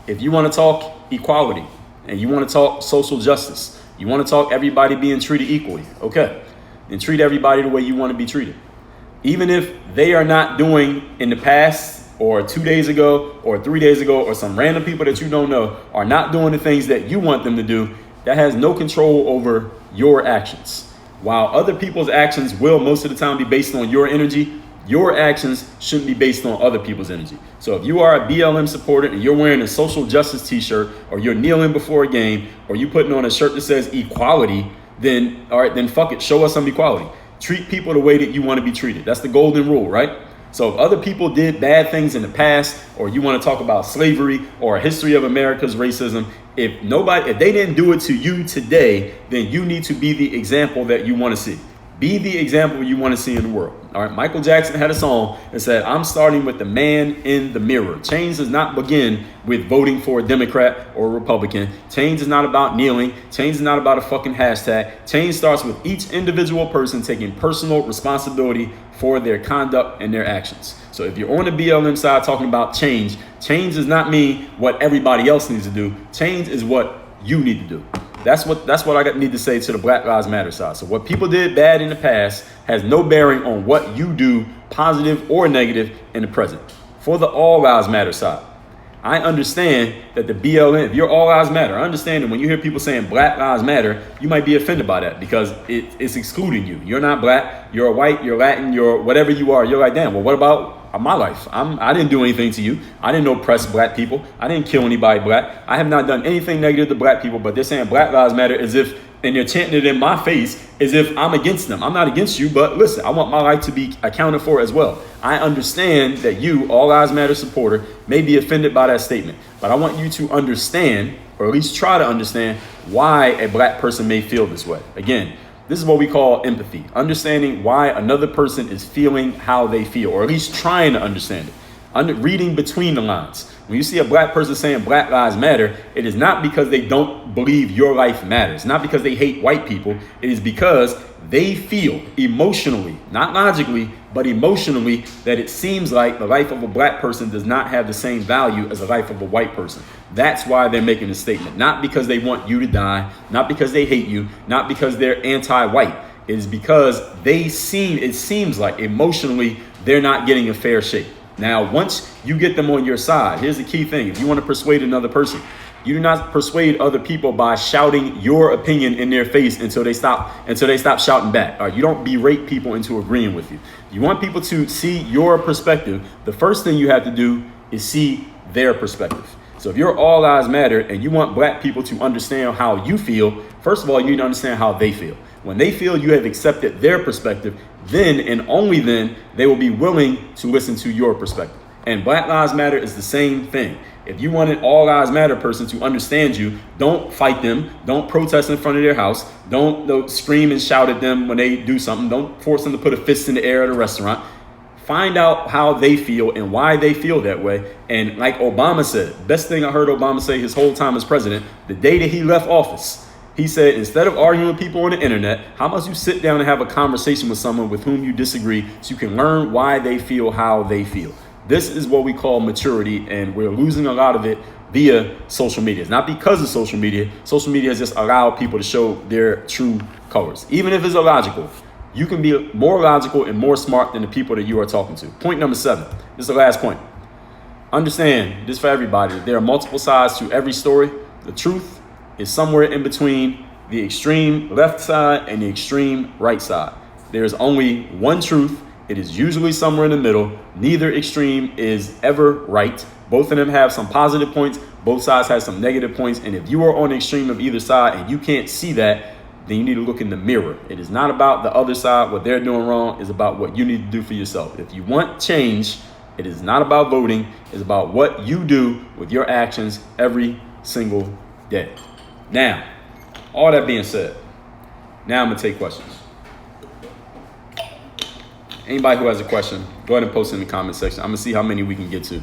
if you want to talk equality and you want to talk social justice, you want to talk everybody being treated equally, okay, then treat everybody the way you want to be treated. Even if they are not doing in the past or 2 days ago or 3 days ago or some random people that you don't know are not doing the things that you want them to do, that has no control over your actions. While other people's actions will most of the time be based on your energy, your actions shouldn't be based on other people's energy. So if you are a BLM supporter and you're wearing a social justice t-shirt, or you're kneeling before a game, or you putting on a shirt that says equality, then all right, then fuck it, show us some equality. Treat people the way that you want to be treated. That's the golden rule, right? So if other people did bad things in the past, or you want to talk about slavery or a history of America's racism, if they didn't do it to you today, then you need to be the example that you want to see. Be the example you want to see in the world. All right. Michael Jackson had a song that said, I'm starting with the man in the mirror. Change does not begin with voting for a Democrat or a Republican. Change is not about kneeling. Change is not about a fucking hashtag. Change starts with each individual person taking personal responsibility for their conduct and their actions. So if you're on the BLM side talking about change, change does not mean what everybody else needs to do. Change is what you need to do. That's what I need to say to the Black Lives Matter side. So what people did bad in the past has no bearing on what you do, positive or negative, in the present. For the All Lives Matter side, I understand that the BLM, if you're All Lives Matter, I understand that when you hear people saying Black Lives Matter, you might be offended by that because it's excluding you. You're not black, you're white, you're Latin, you're whatever you are. You're like, damn, well, what about my life? I didn't do anything to you. I didn't oppress black people. I didn't kill anybody black. I have not done anything negative to black people, but they're saying Black Lives Matter as if and they're chanting it in my face as if I'm against them. I'm not against you, but listen, I want my life to be accounted for as well. I understand that you, All Lives Matter supporter, may be offended by that statement, but I want you to understand, or at least try to understand, why a black person may feel this way. Again, this is what we call empathy, understanding why another person is feeling how they feel, or at least trying to understand it. Reading between the lines. When you see a black person saying Black Lives Matter, it is not because they don't believe your life matters, not because they hate white people. It is because they feel emotionally, not logically, but emotionally, that it seems like the life of a black person does not have the same value as the life of a white person. That's why they're making a statement, not because they want you to die, not because they hate you, not because they're anti-white. It is because it seems like emotionally they're not getting a fair shake. Now, once you get them on your side, here's the key thing. If you want to persuade another person, you do not persuade other people by shouting your opinion in their face until they stop shouting back. You don't berate people into agreeing with you. You want people to see your perspective. The first thing you have to do is see their perspective. So if you're All Lives Matter and you want black people to understand how you feel, first of all, you need to understand how they feel. When they feel you have accepted their perspective, then and only then they will be willing to listen to your perspective. And Black Lives Matter is the same thing. If you want an All Lives Matter person to understand you, don't fight them. Don't protest in front of their house. Don't scream and shout at them when they do something. Don't force them to put a fist in the air at a restaurant. Find out how they feel and why they feel that way. And like Obama said, best thing I heard Obama say his whole time as president, the day that he left office, he said, instead of arguing with people on the internet, how about you sit down and have a conversation with someone with whom you disagree so you can learn why they feel how they feel. This is what we call maturity, and we're losing a lot of it via social media. It's not because of social media. Social media has just allowed people to show their true colors. Even if it's illogical, you can be more logical and more smart than the people that you are talking to. Point number 7. This is the last point. Understand, this for everybody, there are multiple sides to every story. The truth is somewhere in between the extreme left side and the extreme right side. There is only one truth. It is usually somewhere in the middle. Neither extreme is ever right. Both of them have some positive points. Both sides have some negative points. And if you are on the extreme of either side and you can't see that, then you need to look in the mirror. It is not about the other side, what they're doing wrong. It's about what you need to do for yourself. If you want change, it is not about voting. It's about what you do with your actions every single day. Now, all that being said, now I'm going to take questions. Anybody who has a question, go ahead and post it in the comment section. I'm going to see how many we can get to.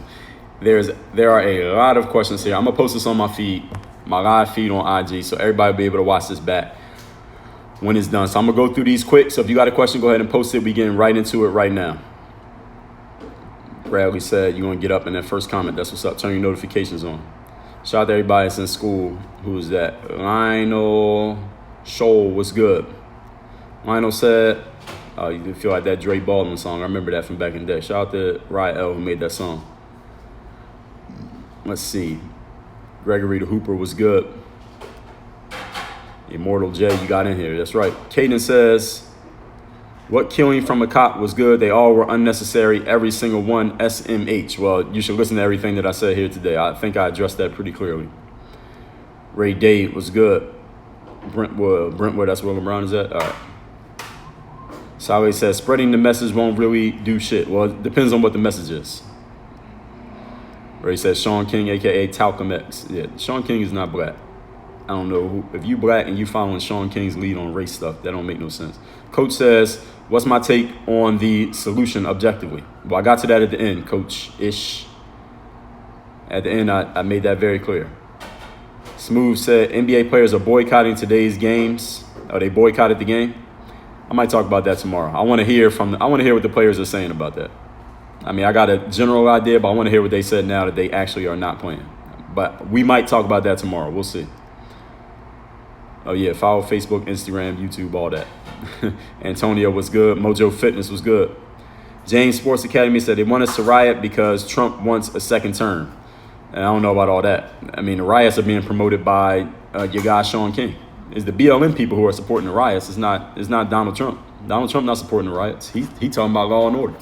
There are a lot of questions here. I'm going to post this on my feed, my live feed on IG, so everybody will be able to watch this back when it's done. So I'm going to go through these quick. So if you got a question, go ahead and post it. We're getting right into it right now. Bradley said you're going to get up in that first comment. That's what's up. Turn your notifications on. Shout out to everybody that's in school. Who's that? Lionel Scholl was good. Lionel said, you feel like that Dre Baldwin song. I remember that from back in the day. Shout out to Ryan L. who made that song. Let's see. Gregory the Hooper was good. Immortal J, you got in here. That's right. Caden says, what killing from a cop was good? They all were unnecessary. Every single one. SMH. Well, you should listen to everything that I said here today. I think I addressed that pretty clearly. Ray Dade was good. Brentwood, that's where LeBron is at. All right. Saleh says, spreading the message won't really do shit. Well, it depends on what the message is. Ray says, Sean King, a.k.a. Talcum X. Yeah, Sean King is not black. I don't know. If you black and you following Sean King's lead on race stuff, that don't make no sense. Coach says, what's my take on the solution objectively? Well, I got to that at the end, Coach-ish. At the end, I made that very clear. Smooth said, NBA players are boycotting today's games. Oh, they boycotted the game? I might talk about that tomorrow. I want to hear what the players are saying about that. I mean, I got a general idea, but I want to hear what they said now that they actually are not playing. But we might talk about that tomorrow. We'll see. Oh, yeah. Follow Facebook, Instagram, YouTube, all that. Antonio was good. Mojo Fitness was good. James Sports Academy said they want us to riot because Trump wants a second term. And I don't know about all that. I mean, the riots are being promoted by your guy, Sean King. It's the BLM people who are supporting the riots. It's not Donald Trump. Donald Trump not supporting the riots. He talking about law and order.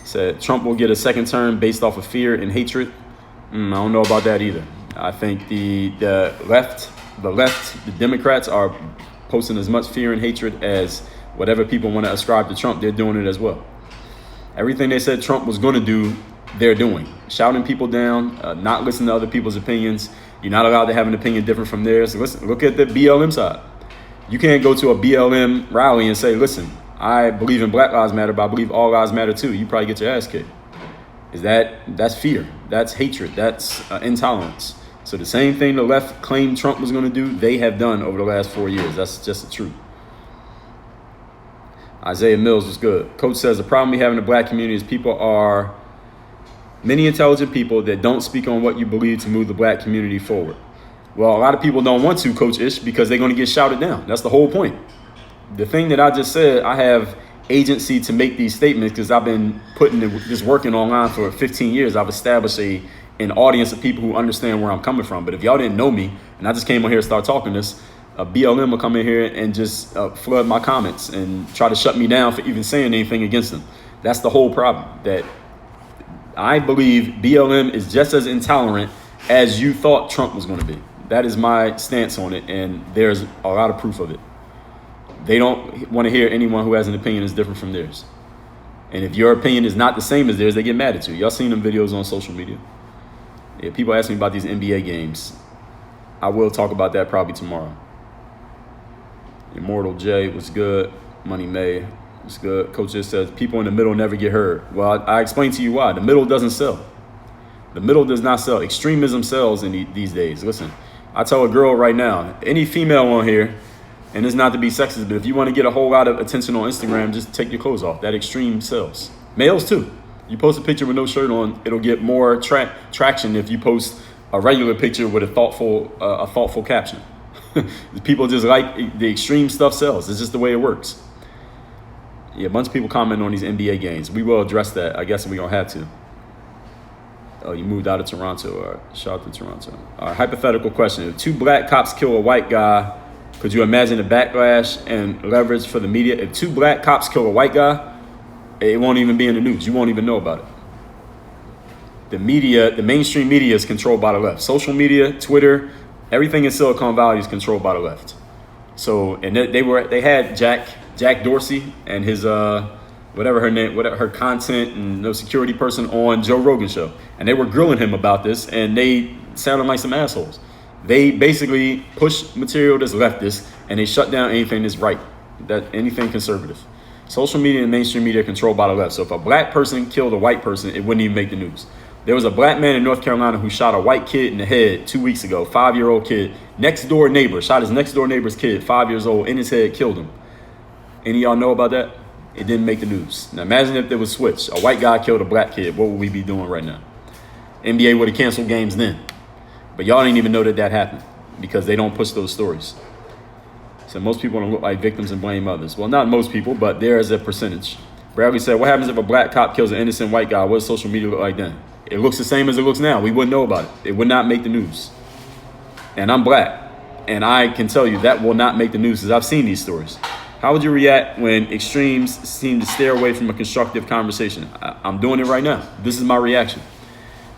Said Trump will get a second term based off of fear and hatred. I don't know about that either. I think the left the left, the Democrats are posting as much fear and hatred as whatever people want to ascribe to Trump. They're doing it as well. Everything they said Trump was going to do, they're doing. Shouting people down, not listening to other people's opinions. You're not allowed to have an opinion different from theirs. Listen, look at the BLM side. You can't go to a BLM rally and say, listen, I believe in Black Lives Matter, but I believe all lives matter too. You probably get your ass kicked. That's fear. That's hatred. That's intolerance. So the same thing the left claimed Trump was going to do, they have done over the last 4 years. That's just the truth. Isaiah Mills was good. Coach says the problem we have in the black community is people are many intelligent people that don't speak on what you believe to move the black community forward. Well, a lot of people don't want to, Coach Ish, because they're going to get shouted down. That's the whole point. The thing that I just said, I have agency to make these statements because I've been putting this working online for 15 years. I've established an audience of people who understand where I'm coming from. But if y'all didn't know me and I just came on here and start talking this, BLM will come in here and just flood my comments and try to shut me down for even saying anything against them. That's the whole problem. That I believe BLM is just as intolerant as you thought Trump was going to be. That is my stance on it, and there's a lot of proof of it. They don't want to hear anyone who has an opinion that's different from theirs. And if your opinion is not the same as theirs, they get mad at you. Y'all seen them videos on social media? Yeah, people ask me about these NBA games. I will talk about that probably tomorrow. Immortal J was good. Money May was good. Coach just says people in the middle never get heard. Well, I explained to you why. The middle doesn't sell. The middle does not sell. Extremism sells in these days. Listen, I tell a girl right now, any female on here, and it's not to be sexist, but if you want to get a whole lot of attention on Instagram, just take your clothes off. That extreme sells. Males too. You post a picture with no shirt on, it'll get more traction if you post a regular picture with a thoughtful caption. People just like the extreme stuff sells. It's just the way it works. Yeah, a bunch of people comment on these NBA games. We will address that. I guess we're going to have to. Oh, you moved out of Toronto. All right. Shout out to Toronto. All right. Hypothetical question. If 2 black cops kill a white guy, could you imagine the backlash and leverage for the media? If 2 black cops kill a white guy, it won't even be in the news. You won't even know about it. The media, the mainstream media is controlled by the left. Social media, Twitter, everything in Silicon Valley is controlled by the left. So, and they had Jack Dorsey and his whatever her content and no security person on Joe Rogan show, and they were grilling him about this, and they sounded like some assholes. They basically push material that's leftist, and they shut down anything that's right, anything conservative. Social media and mainstream media are controlled by the left. So if a black person killed a white person, it wouldn't even make the news. There was a black man in North Carolina who shot a white kid in the head 2 weeks ago, 5-year-old kid, next door neighbor, shot his next door neighbor's kid, 5 years old, in his head, killed him. Any of y'all know about that? It didn't make the news. Now imagine if there was switch. A white guy killed a black kid. What would we be doing right now? NBA would have canceled games then. But y'all didn't even know that happened because they don't push those stories. So most people don't look like victims and blame others. Well, not most people, but there is a percentage. Bradley said, what happens if a black cop kills an innocent white guy? What does social media look like then? It looks the same as it looks now. We wouldn't know about it. It would not make the news. And I'm black. And I can tell you that will not make the news because I've seen these stories. How would you react when extremes seem to steer away from a constructive conversation? I'm doing it right now. This is my reaction.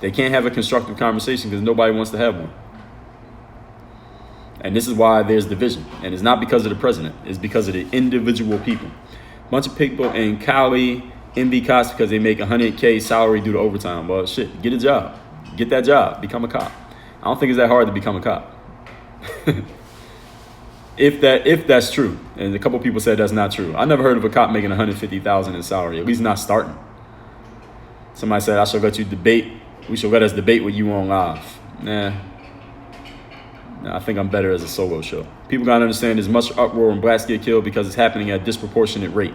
They can't have a constructive conversation because nobody wants to have one. And this is why there's division. And it's not because of the president. It's because of the individual people. A bunch of people in Cali envy cops because they make $100K salary due to overtime. Well, shit, get a job. Get that job. Become a cop. I don't think it's that hard to become a cop. If that's true. And a couple people said that's not true. I never heard of a cop making $150,000 in salary, at least not starting. Somebody said, we should let us debate with you on live. Nah, I think I'm better as a solo show. People gotta understand there's much uproar when blacks get killed because it's happening at a disproportionate rate.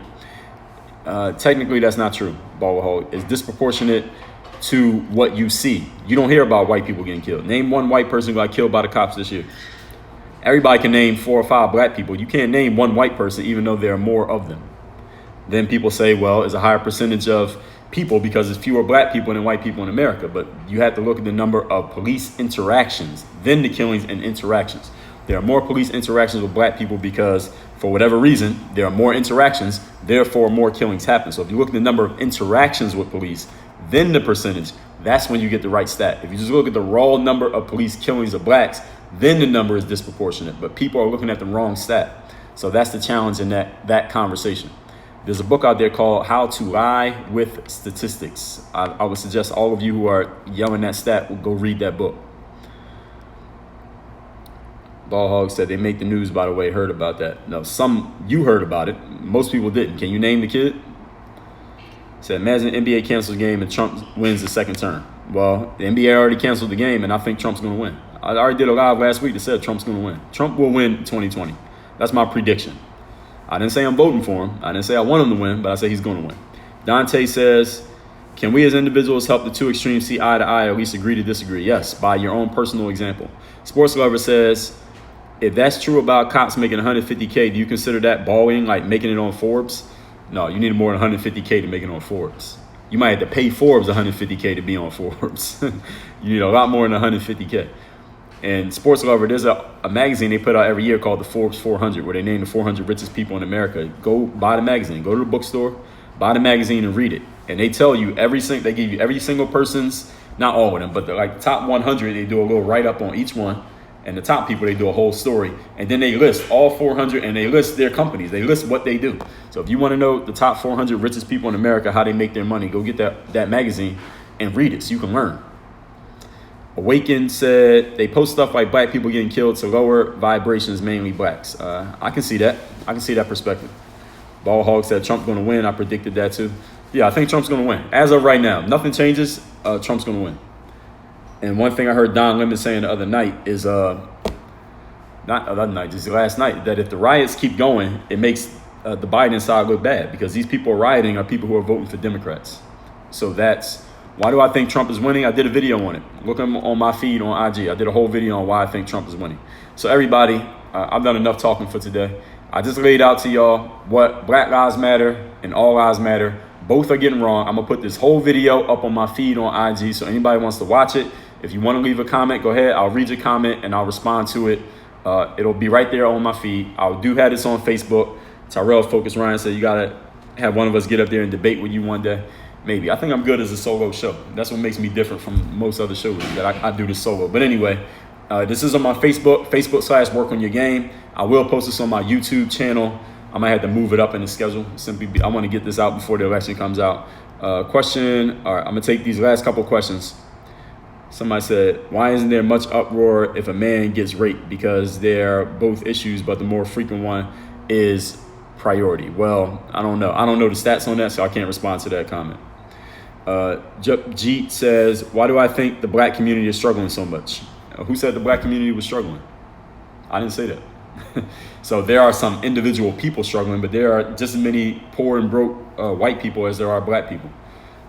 Technically, that's not true, Baldwin. It's disproportionate to what you see. You don't hear about white people getting killed. Name one white person who got killed by the cops this year. Everybody can name 4 or 5 black people. You can't name one white person, even though there are more of them. Then people say, well, it's a higher percentage of people because there's fewer black people than white people in America. But you have to look at the number of police interactions, then the killings and interactions. There are more police interactions with black people because for whatever reason, there are more interactions, therefore more killings happen. So if you look at the number of interactions with police, then the percentage, that's when you get the right stat. If you just look at the raw number of police killings of blacks, then the number is disproportionate. But people are looking at the wrong stat. So that's the challenge in that conversation. There's a book out there called How to Lie with Statistics. I would suggest all of you who are yelling that stat will go read that book. Ball Hog said they make the news, by the way. Heard about that. No, you heard about it. Most people didn't. Can you name the kid? Said, imagine the NBA cancels the game and Trump wins the second term. Well, the NBA already canceled the game, and I think Trump's going to win. I already did a live last week that said Trump's going to win. Trump will win 2020. That's my prediction. I didn't say I'm voting for him. I didn't say I want him to win, but I say he's going to win. Dante says, can we as individuals help the two extremes see eye to eye or at least agree to disagree? Yes, by your own personal example. Sports Lover says, if that's true about cops making 150K, do you consider that balling, like making it on Forbes? No, you need more than 150K to make it on Forbes. You might have to pay Forbes 150K to be on Forbes. You need a lot more than 150K. And Sports Lover, there's a magazine they put out every year called the Forbes 400, where they name the 400 richest people in America. Go buy the magazine. Go to the bookstore, buy the magazine and read it. And they tell you they give you every single person's, not all of them, but the top 100, they do a little write-up on each one. And the top people, they do a whole story. And then they list all 400 and they list their companies. They list what they do. So if you want to know the top 400 richest people in America, how they make their money, go get that magazine and read it so you can learn. Awaken said they post stuff like black people getting killed to lower vibrations, mainly blacks. I can see that. I can see that perspective. Ball Hog said Trump's going to win. I predicted that too. Yeah, I think Trump's going to win. As of right now, nothing changes. Trump's going to win. And one thing I heard Don Lemon saying the other night is, not the other night, just last night, that if the riots keep going, it makes the Biden side look bad because these people rioting are people who are voting for Democrats. So that's why do I think Trump is winning? I did a video on it. Look on my feed on IG. I did a whole video on why I think Trump is winning. So everybody, I've done enough talking for today. I just laid out to y'all what Black Lives Matter and All Lives Matter both are getting wrong. I'm going to put this whole video up on my feed on IG. So anybody wants to watch it, if you want to leave a comment, go ahead. I'll read your comment and I'll respond to it. It'll be right there on my feed. I do have this on Facebook. Tyrell Focus Ryan said you got to have one of us get up there and debate with you one day. Maybe. I think I'm good as a solo show. That's what makes me different from most other shows, that I do this solo. But anyway, this is on my Facebook.com/work on your game. I will post this on my YouTube channel. I might have to move it up in the schedule. I want to get this out before the election comes out. Question. All right, I'm going to take these last couple questions. Somebody said, why isn't there much uproar if a man gets raped? Because they're both issues, but the more frequent one is priority. Well, I don't know. I don't know the stats on that, so I can't respond to that comment. Jeet says, why do I think the black community is struggling so much? Who said the black community was struggling? I didn't say that. So there are some individual people struggling, but there are just as many poor and broke white people as there are black people.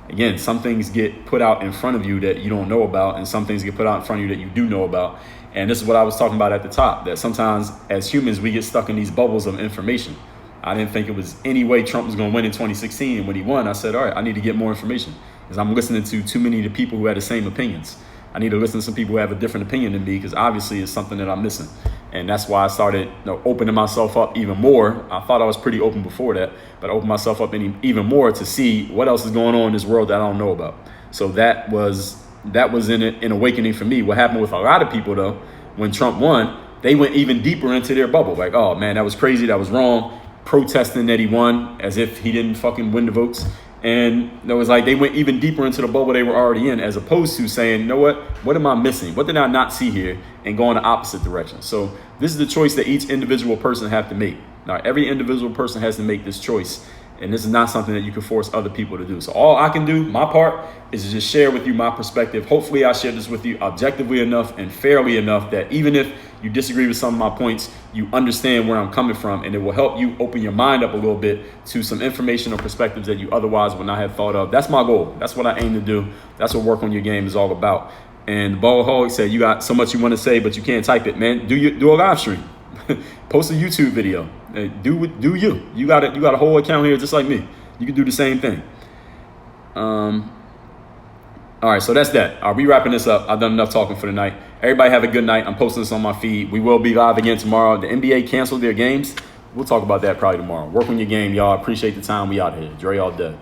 Again, some things get put out in front of you that you don't know about, and some things get put out in front of you that you do know about. And this is what I was talking about at the top, that sometimes as humans, we get stuck in these bubbles of information. I didn't think it was any way Trump was going to win in 2016. And when he won, I said, all right, I need to get more information because I'm listening to too many of the people who had the same opinions. I need to listen to some people who have a different opinion than me because obviously it's something that I'm missing. And that's why I started opening myself up even more. I thought I was pretty open before that, but I opened myself up even more to see what else is going on in this world that I don't know about. So that was an awakening for me. What happened with a lot of people, though, when Trump won, they went even deeper into their bubble. Like, oh, man, that was crazy. That was wrong. Protesting that he won as if he didn't fucking win the votes. And it was like they went even deeper into the bubble they were already in, as opposed to saying, you know what am I missing? What did I not see here? And go in the opposite direction. So this is the choice that each individual person have to make. Now, every individual person has to make this choice. And this is not something that you can force other people to do. So all I can do, my part, is to just share with you my perspective. Hopefully I share this with you objectively enough and fairly enough that even if you disagree with some of my points, you understand where I'm coming from, and it will help you open your mind up a little bit to some information or perspectives that you otherwise would not have thought of. That's my goal. That's what I aim to do. That's what Work on Your Game is all about. And Ball Hog said, you got so much you want to say, but you can't type it, man. Do a live stream. Post a YouTube video. Do you. You got a whole account here just like me. You can do the same thing. All right, so that's that. I'll be wrapping this up. I've done enough talking for the night. Everybody have a good night. I'm posting this on my feed. We will be live again tomorrow. The NBA canceled their games. We'll talk about that probably tomorrow. Work on your game, y'all. Appreciate the time. We out here. Dre all day.